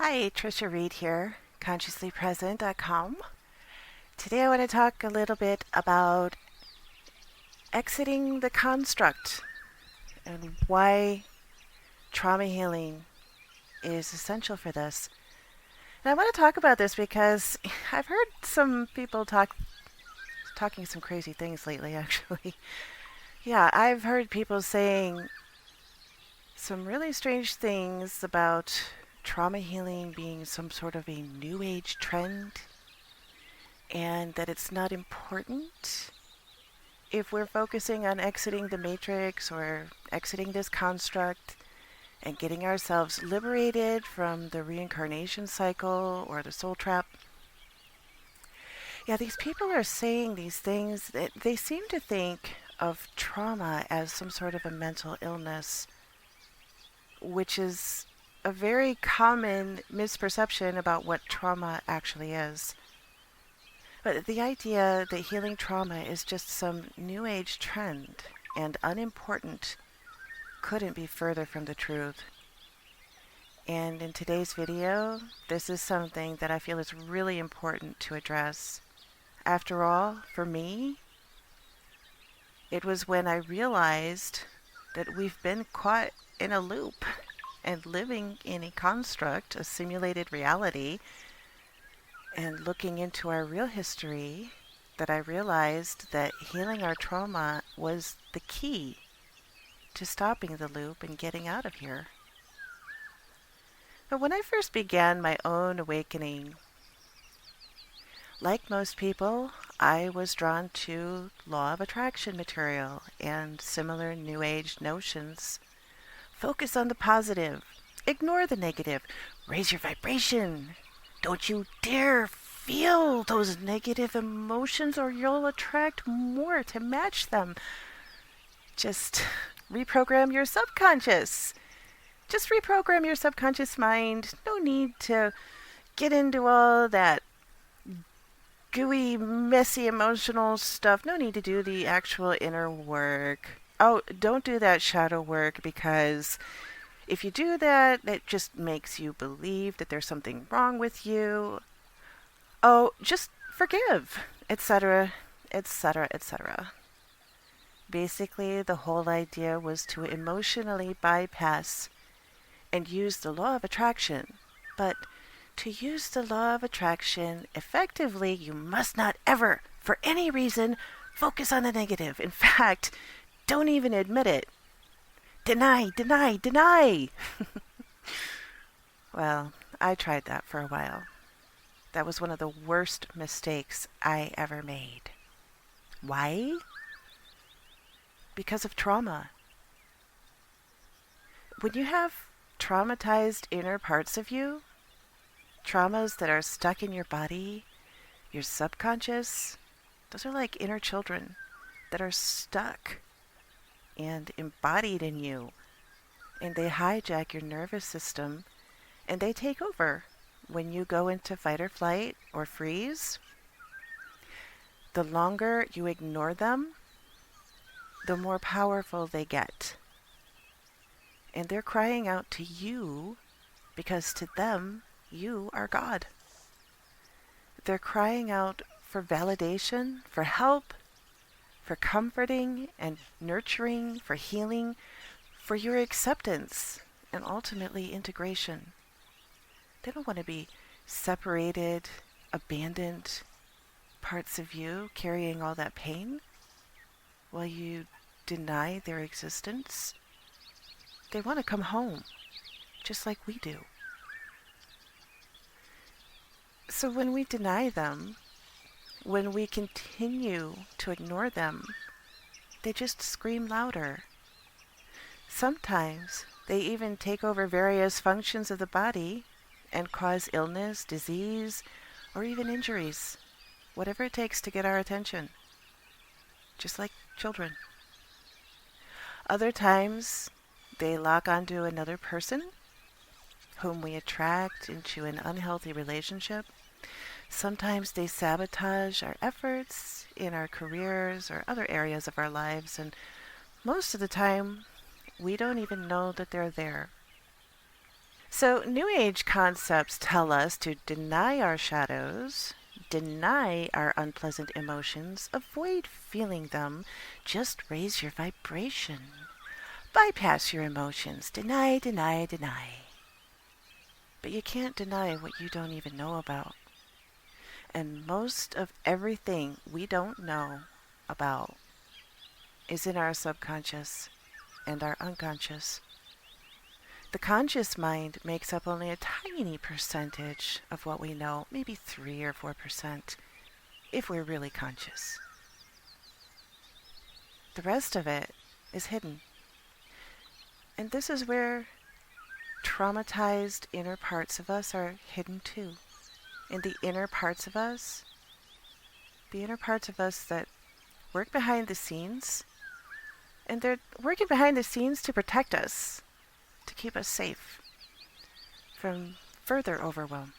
Hi, Trisha Reed here, consciouslypresent.com. Today I want to talk a little bit about exiting the construct and why trauma healing is essential for this. And I want to talk about this because I've heard some people talking some crazy things lately actually. Yeah, I've heard people saying some really strange things about trauma healing being some sort of a new age trend and that it's not important if we're focusing on exiting the matrix or exiting this construct and getting ourselves liberated from the reincarnation cycle or the soul trap. Yeah, these people are saying these things that they seem to think of trauma as some sort of a mental illness, which is a very common misperception about what trauma actually is. But the idea that healing trauma is just some new age trend and unimportant couldn't be further from the truth. And in today's video, this is something that I feel is really important to address. After all, for me, it was when I realized that we've been caught in a loop and living in a construct, a simulated reality, and looking into our real history, that I realized that healing our trauma was the key to stopping the loop and getting out of here. But when I first began my own awakening, like most people, I was drawn to law of attraction material and similar new age notions. Focus on the positive, ignore the negative, raise your vibration. Don't you dare feel those negative emotions or you'll attract more to match them. Just reprogram your subconscious. Just reprogram your subconscious mind. No need to get into all that gooey, messy, emotional stuff. No need to do the actual inner work. Oh, don't do that shadow work because if you do that, it just makes you believe that there's something wrong with you. Oh, just forgive, etc., etc., etc. Basically, the whole idea was to emotionally bypass and use the law of attraction. But to use the law of attraction effectively, you must not ever, for any reason, focus on the negative. In fact, don't even admit it. Deny, deny, deny. Well, I tried that for a while. That was one of the worst mistakes I ever made. Why? Because of trauma. When you have traumatized inner parts of you, traumas that are stuck in your body, your subconscious, those are like inner children that are stuck and embodied in you. And they hijack your nervous system and they take over when you go into fight or flight or freeze. The longer you ignore them, the more powerful they get. And they're crying out to you because to them, you are God. They're crying out for validation, for help, for comforting and nurturing, for healing, for your acceptance, and ultimately integration. They don't want to be separated, abandoned parts of you carrying all that pain while you deny their existence. They want to come home, just like we do. So when we deny them, when we continue to ignore them, they just scream louder. Sometimes they even take over various functions of the body and cause illness, disease, or even injuries, whatever it takes to get our attention, just like children. Other times, they lock onto another person whom we attract into an unhealthy relationship. Sometimes they sabotage our efforts in our careers or other areas of our lives, and most of the time, we don't even know that they're there. So, New Age concepts tell us to deny our shadows, deny our unpleasant emotions, avoid feeling them, just raise your vibration. Bypass your emotions, deny, deny, deny. But you can't deny what you don't even know about. And most of everything we don't know about is in our subconscious and our unconscious. The conscious mind makes up only a tiny percentage of what we know, maybe 3 or 4%, if we're really conscious. The rest of it is hidden. And this is where traumatized inner parts of us are hidden too. In the inner parts of us, the inner parts of us that work behind the scenes, and they're working behind the scenes to protect us, to keep us safe from further overwhelm.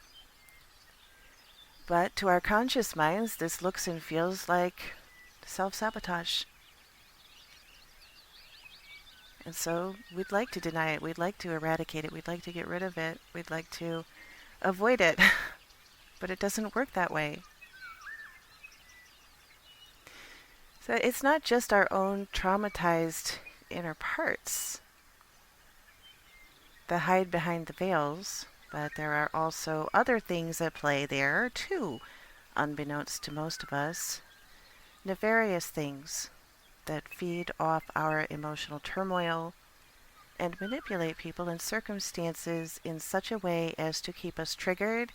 But to our conscious minds, this looks and feels like self-sabotage. And so we'd like to deny it, we'd like to eradicate it, we'd like to get rid of it, we'd like to avoid it. But it doesn't work that way. So it's not just our own traumatized inner parts that hide behind the veils, but there are also other things at play there too, unbeknownst to most of us. Nefarious things that feed off our emotional turmoil and manipulate people and circumstances in such a way as to keep us triggered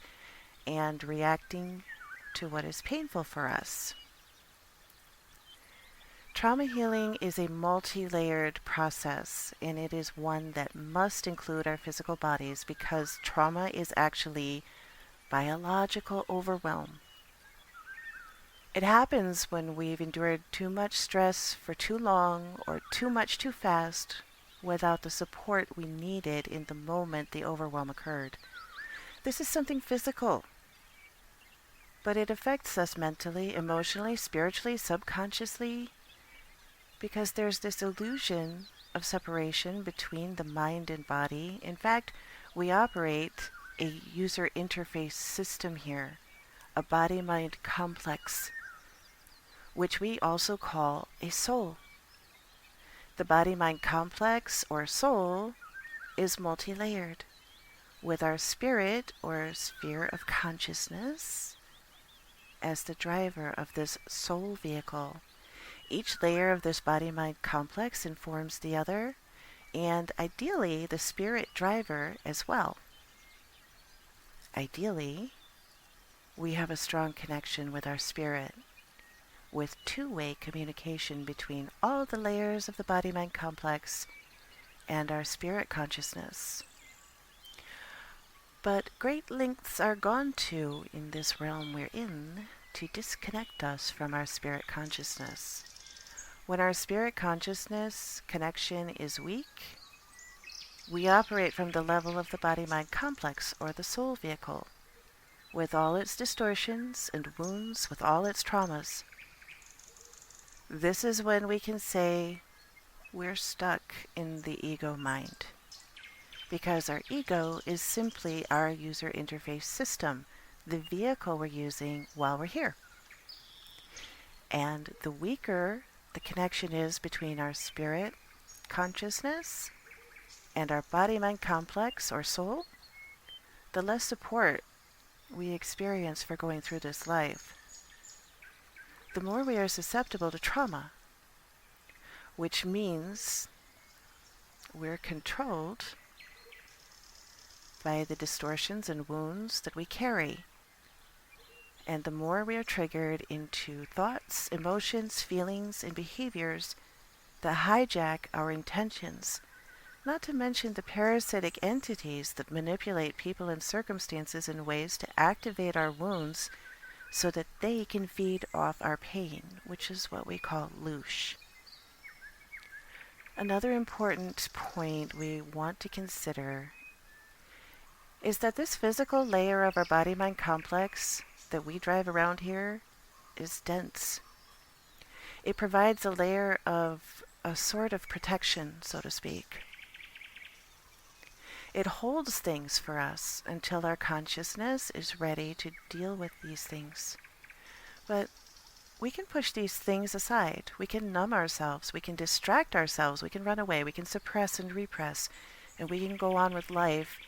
and reacting to what is painful for us. Trauma healing is a multi-layered process, and it is one that must include our physical bodies because trauma is actually biological overwhelm. It happens when we've endured too much stress for too long or too much too fast without the support we needed in the moment the overwhelm occurred. This is something physical, but it affects us mentally, emotionally, spiritually, subconsciously, because there's this illusion of separation between the mind and body. In fact, we operate a user interface system here, a body-mind complex, which we also call a soul. The body-mind complex, or soul, is multi-layered, with our spirit, or sphere of consciousness, as the driver of this soul vehicle. Each layer of this body-mind complex informs the other, and ideally the spirit driver as well. Ideally, we have a strong connection with our spirit, with two-way communication between all the layers of the body-mind complex and our spirit consciousness. But great lengths are gone to in this realm we're in to disconnect us from our spirit consciousness. When our spirit consciousness connection is weak, we operate from the level of the body-mind complex, or the soul vehicle, with all its distortions and wounds, with all its traumas. This is when we can say we're stuck in the ego mind, because our ego is simply our user interface system, the vehicle we're using while we're here. And the weaker the connection is between our spirit consciousness and our body-mind complex, or soul, the less support we experience for going through this life. The more we are susceptible to trauma, which means we're controlled by the distortions and wounds that we carry. And the more we are triggered into thoughts, emotions, feelings, and behaviors that hijack our intentions, not to mention the parasitic entities that manipulate people and circumstances in ways to activate our wounds so that they can feed off our pain, which is what we call loosh. Another important point we want to consider is that this physical layer of our body-mind complex that we drive around here is dense. It provides a layer of a sort of protection, so to speak. It holds things for us until our consciousness is ready to deal with these things. But we can push these things aside. We can numb ourselves. We can distract ourselves. We can run away. We can suppress and repress. And we can go on with life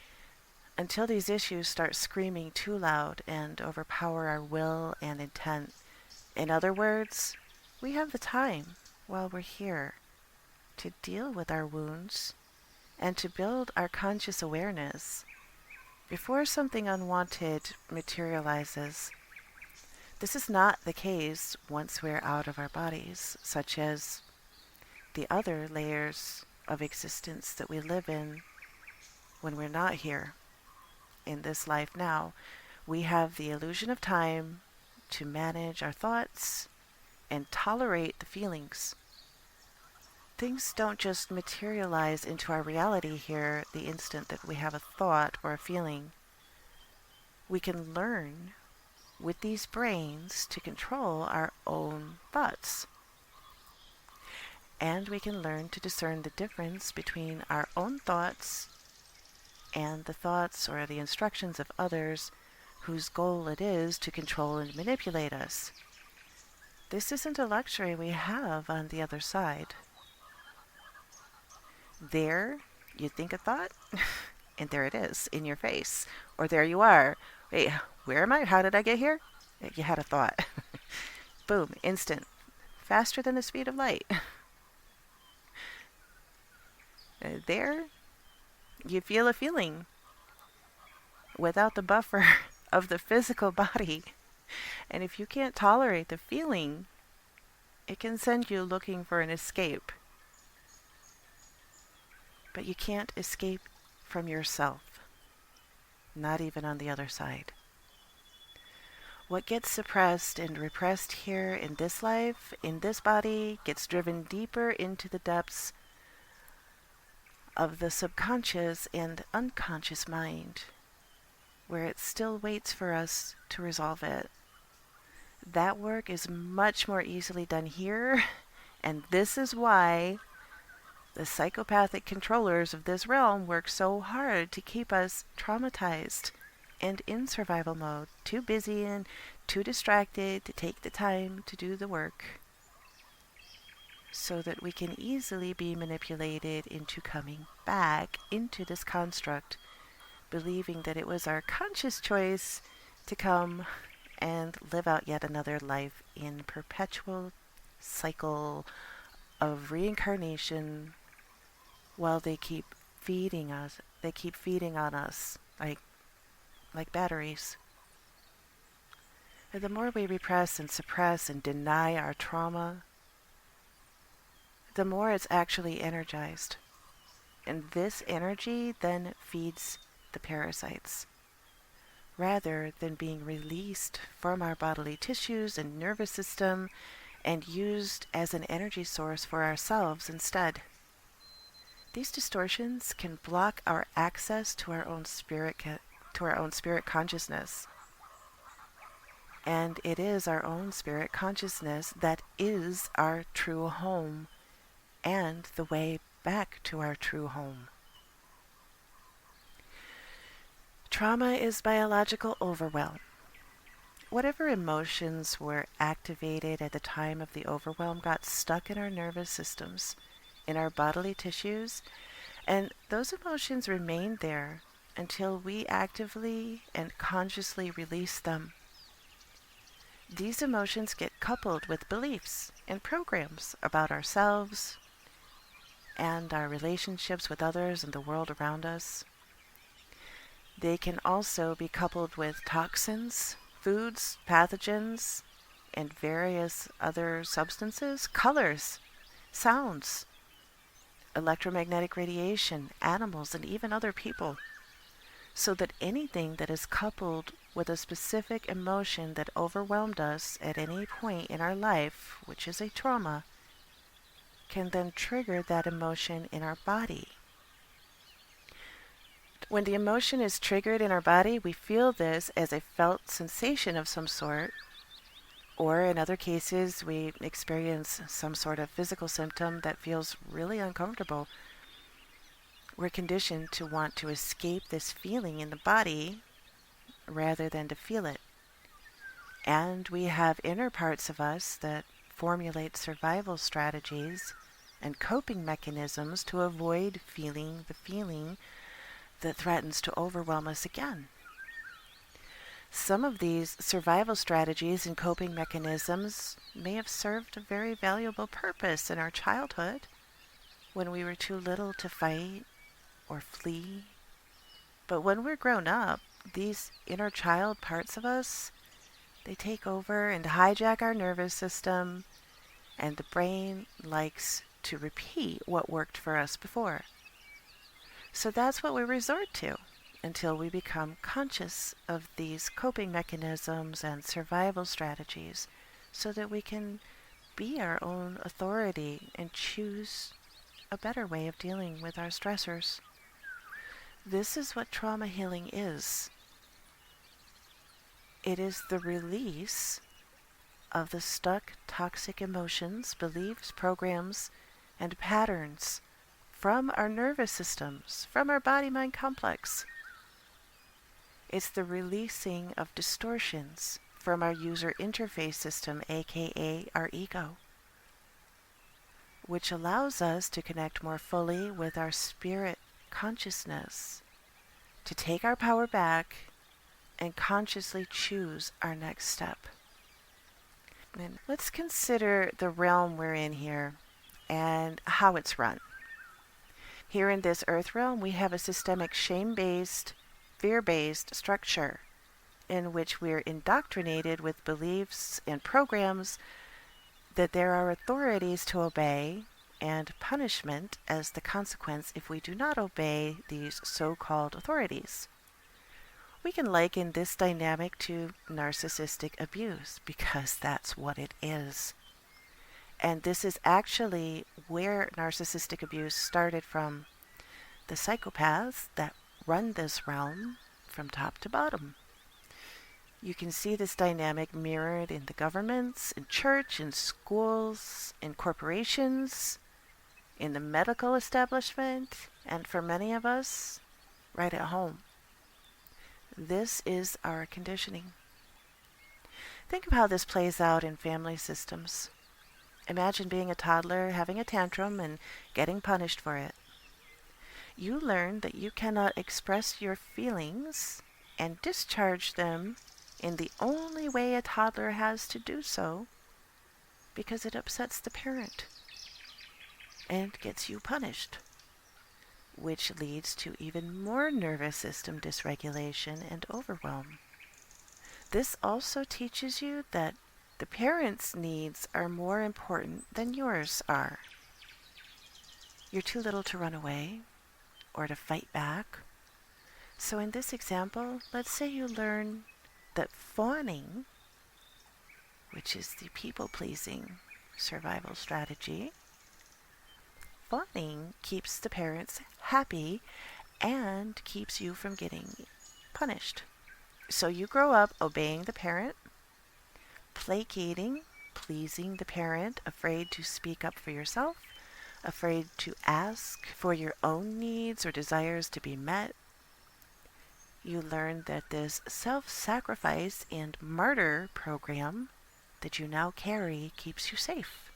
until these issues start screaming too loud and overpower our will and intent. In other words, we have the time while we're here to deal with our wounds and to build our conscious awareness before something unwanted materializes. This is not the case once we're out of our bodies, such as the other layers of existence that we live in when we're not here in this life now. We have the illusion of time to manage our thoughts and tolerate the feelings. Things don't just materialize into our reality here the instant that we have a thought or a feeling. We can learn with these brains to control our own thoughts. And we can learn to discern the difference between our own thoughts and the thoughts or the instructions of others whose goal it is to control and manipulate us. This isn't a luxury we have on the other side. There, you think a thought, and there it is in your face. Or there you are. Wait, where am I? How did I get here? You had a thought. Boom, instant. Faster than the speed of light. There, you feel a feeling without the buffer of the physical body. And if you can't tolerate the feeling, it can send you looking for an escape. But you can't escape from yourself, not even on the other side. What gets suppressed and repressed here in this life, in this body, gets driven deeper into the depths of the subconscious and unconscious mind, where it still waits for us to resolve it. That work is much more easily done here, and this is why the psychopathic controllers of this realm work so hard to keep us traumatized and in survival mode, too busy and too distracted to take the time to do the work, so that we can easily be manipulated into coming back into this construct, believing that it was our conscious choice to come and live out yet another life in perpetual cycle of reincarnation, while they keep feeding us. They keep feeding on us like batteries. And the more we repress and suppress and deny our trauma, the more it's actually energized. And this energy then feeds the parasites, rather than being released from our bodily tissues and nervous system and used as an energy source for ourselves instead. These distortions can block our access to our own spirit consciousness. And it is our own spirit consciousness that is our true home and the way back to our true home. Trauma is biological overwhelm. Whatever emotions were activated at the time of the overwhelm got stuck in our nervous systems, in our bodily tissues, and those emotions remain there until we actively and consciously release them. These emotions get coupled with beliefs and programs about ourselves and our relationships with others and the world around us. They can also be coupled with toxins, foods, pathogens, and various other substances, colors, sounds, electromagnetic radiation, animals, and even other people, so that anything that is coupled with a specific emotion that overwhelmed us at any point in our life, which is a trauma, can then trigger that emotion in our body. When the emotion is triggered in our body, we feel this as a felt sensation of some sort, or in other cases, we experience some sort of physical symptom that feels really uncomfortable. We're conditioned to want to escape this feeling in the body rather than to feel it. And we have inner parts of us that formulate survival strategies and coping mechanisms to avoid feeling the feeling that threatens to overwhelm us again. Some of these survival strategies and coping mechanisms may have served a very valuable purpose in our childhood when we were too little to fight or flee. But when we're grown up, these inner child parts of us, they take over and hijack our nervous system, and the brain likes to repeat what worked for us before. So that's what we resort to until we become conscious of these coping mechanisms and survival strategies so that we can be our own authority and choose a better way of dealing with our stressors. This is what trauma healing is. It is the release of the stuck toxic emotions, beliefs, programs, and patterns from our nervous systems, from our body-mind complex. It's the releasing of distortions from our user interface system, aka our ego, which allows us to connect more fully with our spirit consciousness, to take our power back and consciously choose our next step. And let's consider the realm we're in here and how it's run. Here in this earth realm, we have a systemic shame-based, fear-based structure in which we're indoctrinated with beliefs and programs that there are authorities to obey and punishment as the consequence if we do not obey these so-called authorities. We can liken this dynamic to narcissistic abuse because that's what it is. And this is actually where narcissistic abuse started from. The psychopaths that run this realm from top to bottom. You can see this dynamic mirrored in the governments, in church, in schools, in corporations, in the medical establishment, and for many of us, right at home. This is our conditioning. Think of how this plays out in family systems. Imagine being a toddler, having a tantrum, and getting punished for it. You learn that you cannot express your feelings and discharge them in the only way a toddler has to do so, because it upsets the parent and gets you punished, which leads to even more nervous system dysregulation and overwhelm. This also teaches you that the parent's needs are more important than yours are. You're too little to run away or to fight back. So in this example, let's say you learn that fawning, which is the people-pleasing survival strategy, fawning keeps the parents happy and keeps you from getting punished. So you grow up obeying the parent, placating, pleasing the parent, afraid to speak up for yourself, afraid to ask for your own needs or desires to be met. You learn that this self-sacrifice and martyr program that you now carry keeps you safe.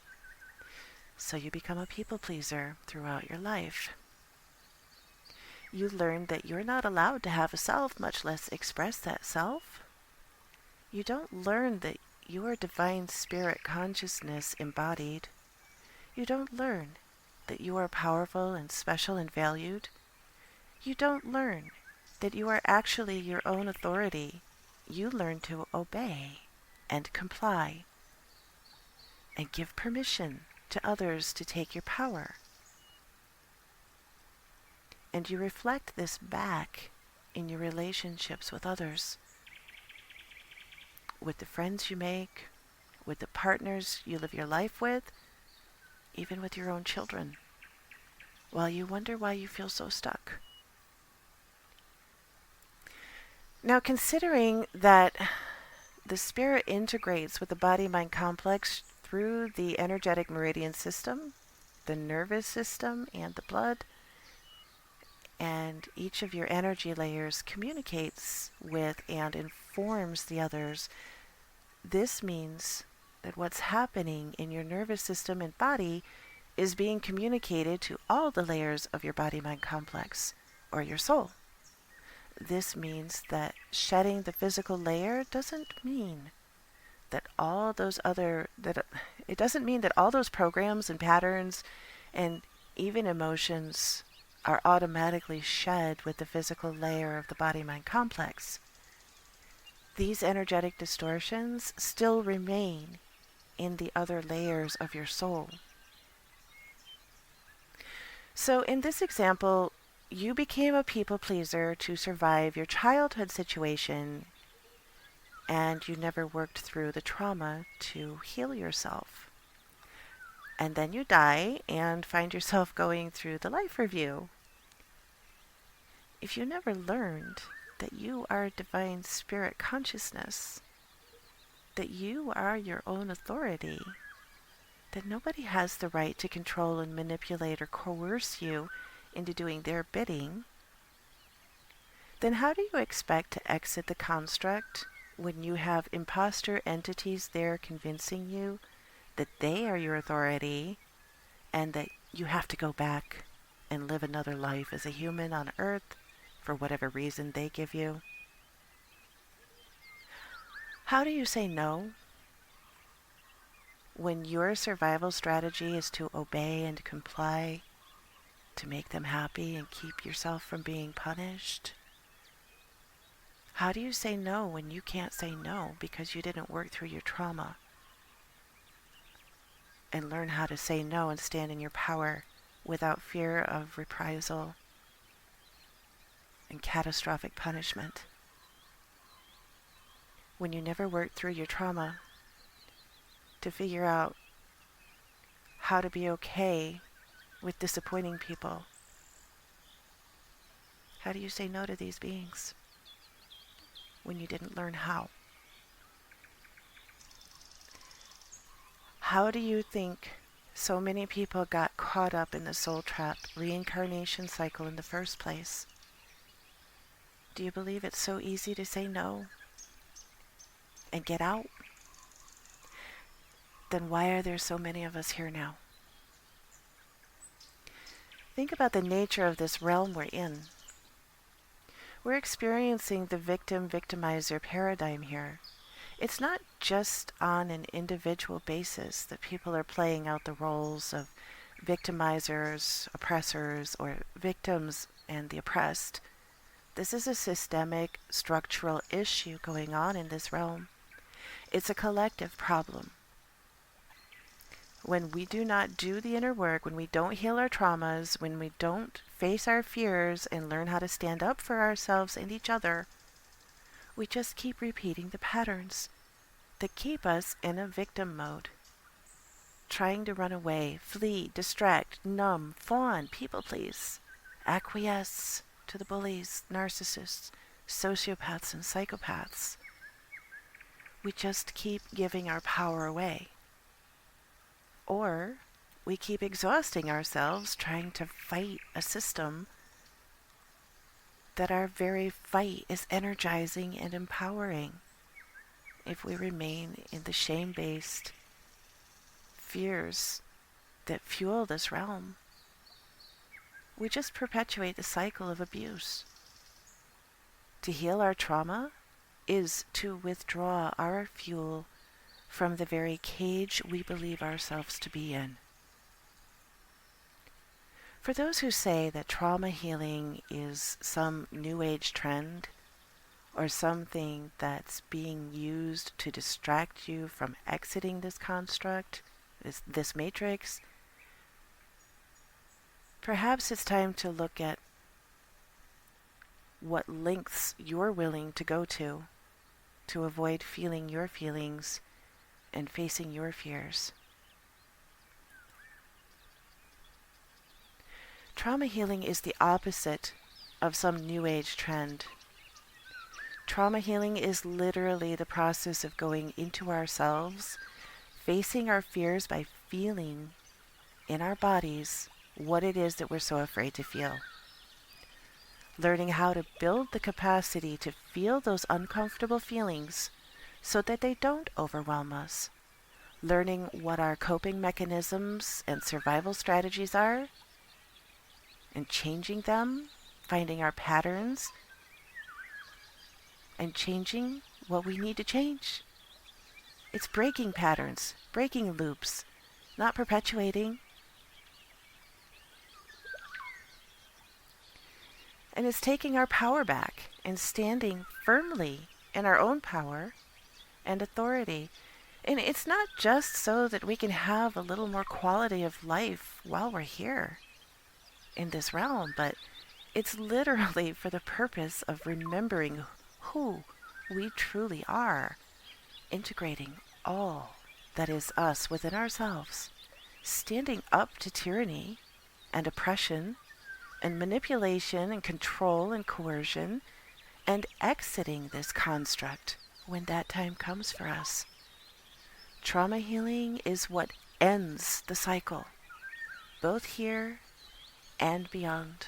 So you become a people pleaser throughout your life. You learn that you're not allowed to have a self, much less express that self. You don't learn that you are divine spirit consciousness embodied. You don't learn that you are powerful and special and valued. You don't learn that you are actually your own authority. You learn to obey and comply and give permission to others to take your power. And you reflect this back in your relationships with others, with the friends you make, with the partners you live your life with, even with your own children, while you wonder why you feel so stuck. Now, considering that the spirit integrates with the body-mind complex through the energetic meridian system, the nervous system, and the blood, and each of your energy layers communicates with and informs the others. This means that what's happening in your nervous system and body is being communicated to all the layers of your body-mind complex, or your soul. This means that shedding the physical layer doesn't mean that all those other that it doesn't mean that all those programs and patterns and even emotions are automatically shed with the physical layer of the body-mind complex. These energetic distortions still remain in the other layers of your soul. So in this example, you became a people pleaser to survive your childhood situation, and you never worked through the trauma to heal yourself. And then you die and find yourself going through the life review. If you never learned that you are divine spirit consciousness, that you are your own authority, that nobody has the right to control and manipulate or coerce you into doing their bidding, then how do you expect to exit the construct when you have imposter entities there convincing you that they are your authority and that you have to go back and live another life as a human on Earth for whatever reason they give you? How do you say no when your survival strategy is to obey and comply, to make them happy and keep yourself from being punished? How do you say no when you can't say no because you didn't work through your trauma and learn how to say no and stand in your power without fear of reprisal and catastrophic punishment? When you never worked through your trauma to figure out how to be okay with disappointing people, how do you say no to these beings when you didn't learn how? How do you think so many people got caught up in the soul trap reincarnation cycle in the first place? Do you believe it's so easy to say no and get out? Then why are there so many of us here now? Think about the nature of this realm we're in. We're experiencing the victim-victimizer paradigm here. It's not just on an individual basis that people are playing out the roles of victimizers, oppressors, or victims and the oppressed. This is a systemic, structural issue going on in this realm. It's a collective problem. When we do not do the inner work, when we don't heal our traumas, when we don't face our fears and learn how to stand up for ourselves and each other, we just keep repeating the patterns that keep us in a victim mode. Trying to run away, flee, distract, numb, fawn, people please, acquiesce to the bullies, narcissists, sociopaths, and psychopaths. We just keep giving our power away. Or we keep exhausting ourselves trying to fight a system that our very fight is energizing and empowering. If we remain in the shame-based fears that fuel this realm, we just perpetuate the cycle of abuse. To heal our trauma is to withdraw our fuel from the very cage we believe ourselves to be in. For those who say that trauma healing is some new age trend or something that's being used to distract you from exiting this construct, this matrix, perhaps it's time to look at what lengths you're willing to go to avoid feeling your feelings and facing your fears. Trauma healing is the opposite of some new age trend. Trauma healing is literally the process of going into ourselves, facing our fears by feeling in our bodies what it is that we're so afraid to feel. learning how to build the capacity to feel those uncomfortable feelings so that they don't overwhelm us, learning what our coping mechanisms and survival strategies are, and changing them, finding our patterns, and changing what we need to change. It's breaking patterns, breaking loops, not perpetuating. And it's taking our power back and standing firmly in our own power and authority. And it's not just so that we can have a little more quality of life while we're here in this realm, but it's literally for the purpose of remembering who we truly are, integrating all that is us within ourselves, standing up to tyranny and oppression and manipulation and control and coercion, and exiting this construct when that time comes for us. Trauma healing is what ends the cycle, both here and beyond.